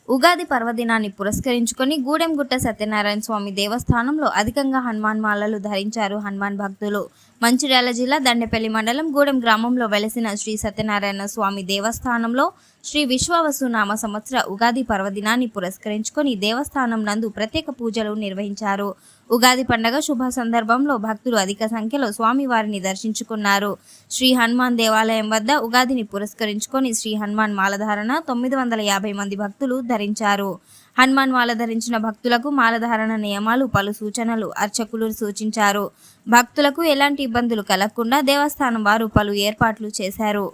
ఉగాది పర్వదినాన్ని పురస్కరించుకొని గూడెంగుట్ట సత్యనారాయణ స్వామి దేవస్థానంలో అధికంగా హనుమాన్ మాలలు ధరించారు హనుమాన్ భక్తులు. మంచిర్యాల జిల్లా దండేపల్లి మండలం గూడెం గ్రామంలో వెలసిన శ్రీ సత్యనారాయణ స్వామి దేవస్థానంలో శ్రీ విశ్వావసు నామ సంవత్సర ఉగాది పర్వదినాన్ని పురస్కరించుకొని దేవస్థానం నందు ప్రత్యేక పూజలు నిర్వహించారు. ఉగాది పండుగ శుభ సందర్భంలో భక్తులు అధిక సంఖ్యలో స్వామివారిని దర్శించుకున్నారు. శ్రీ హనుమాన్ దేవాలయం వద్ద ఉగాదిని పురస్కరించుకొని శ్రీ హనుమాన్ మాలధారణ 950 మంది భక్తులు ధరించారు. హనుమాన్ మాల ధరించిన భక్తులకు మాలధారణ నియమాలు పలు సూచనలు అర్చకులు సూచించారు. భక్తులకు ఎలాంటి ఇబ్బందులు కలగకుండా దేవస్థానం వారు పలు ఏర్పాట్లు చేశారు.